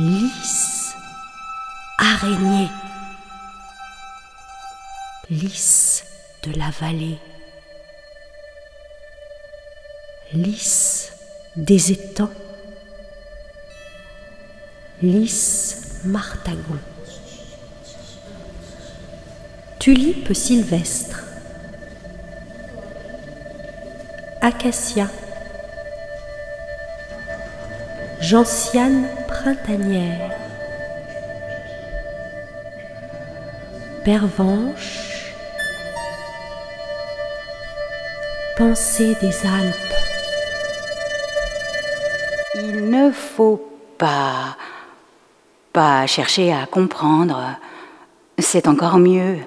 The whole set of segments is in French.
Lys, araignée, lys de la vallée, lys des étangs, lys martagon, tulipe sylvestre, acacia, gentiane printanière, pervenche, pensée des Alpes. Il ne faut pas chercher à comprendre. C'est encore mieux,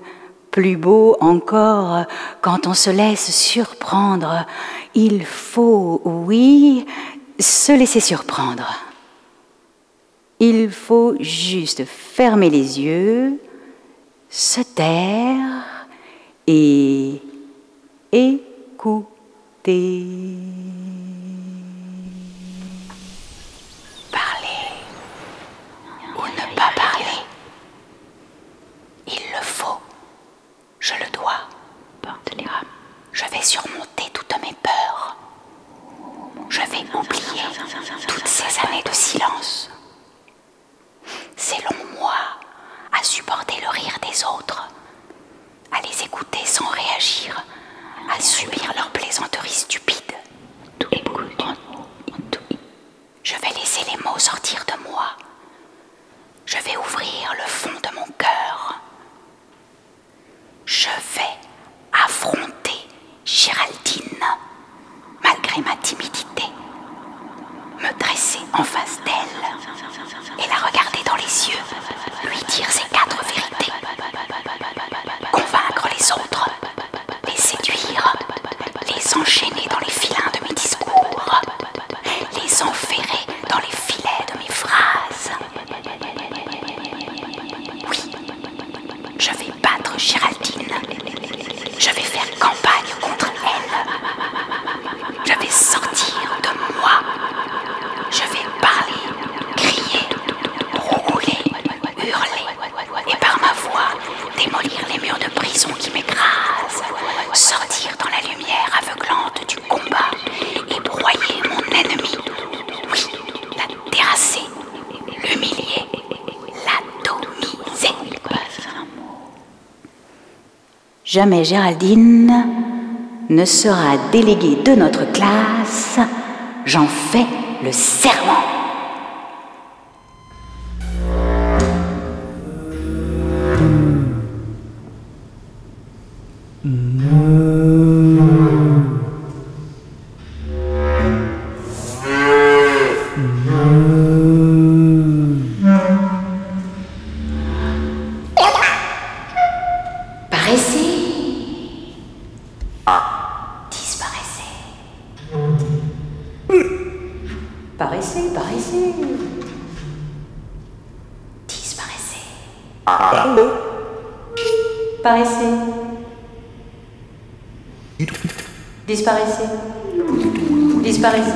plus beau encore quand on se laisse surprendre. Il faut, oui, se laisser surprendre. Il faut juste fermer les yeux, se taire et écouter. Parler ou ne pas parler. Il le faut, je le dois. Porte les rames. Je vais surmonter toutes mes peurs. Je vais oublier toutes ces années de silence. Ces longs mois à supporter le rire des autres, à les écouter sans réagir, à subir leurs plaisanteries stupides. Je vais laisser les mots sortir de moi. Je vais ouvrir le fond de mon cœur. Je vais affronter Géraldine, malgré ma timidité, me dresser en face d'elle et la regarder dans les yeux, lui dire ses 4 vérités, convaincre les autres, les séduire, les enchaîner dans les filins de mes discours, les enferrer dans les filets de mes phrases. Oui, je vais battre Géraldine. Je vais faire campagne contre elle. Je vais sortir de moi. Je vais parler, crier, rouler, hurler. Et par ma voix, démolir les murs de prison qui m'écrasent. Sortir dans la lumière aveuglante du combat et broyer mon ennemi. Oui, la terrasser, l'humilier, l'atomiser. Jamais Géraldine ne sera déléguée de notre classe. J'en fais le serment. Paraissez. Disparaissez. Paraissez. Disparaissez. Disparaissez.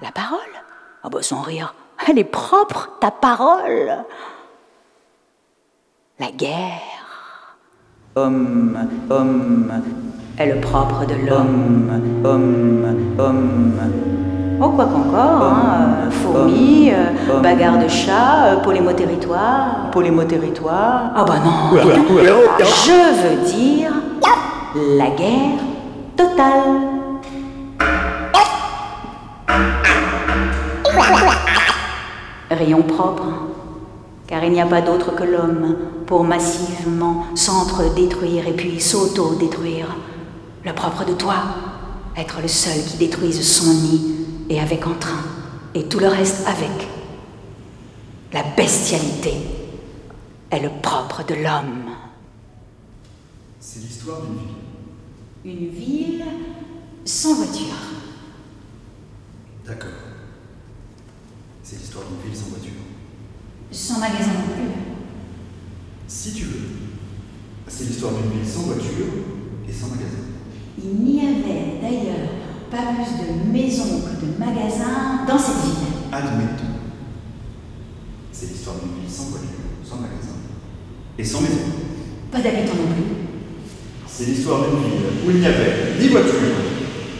La parole? Ah bah sans rire. Elle est propre, ta parole. La guerre. Homme est le propre de l'homme. Oh, quoi qu'encore, fourmis, bagarre de chat, polémo-territoire. Ah bah non. Je veux dire la guerre totale. Rayon propre, car il n'y a pas d'autre que l'homme pour massivement s'entre-détruire et puis s'auto-détruire. Le propre de toi, être le seul qui détruise son nid et avec entrain, et tout le reste avec. La bestialité est le propre de l'homme. C'est l'histoire d'une ville. Une ville sans voiture. D'accord. C'est l'histoire d'une ville sans voiture. Sans magasin non plus. Si tu veux. C'est l'histoire d'une ville sans voiture et sans magasin. Il n'y avait d'ailleurs pas plus de maisons que de magasins dans cette ville. Admettons. C'est l'histoire d'une ville sans voiture, sans magasin et sans maison. Pas d'habitants non plus. C'est l'histoire d'une ville où il n'y avait ni voiture,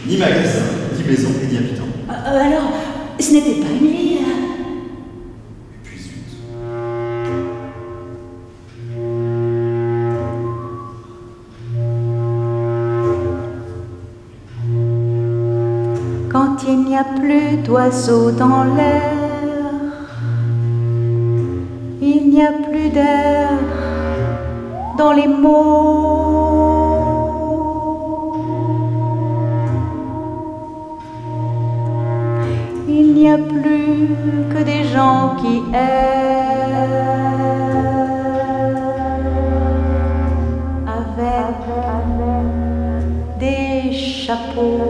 ni magasin, ni maison et ni habitants. Alors, ce n'était pas une ville. Et puis zut. Quand il n'y a plus d'oiseaux dans l'air, il n'y a plus d'air dans les mots. Il n'y a plus que des gens qui errent avec des chapeaux.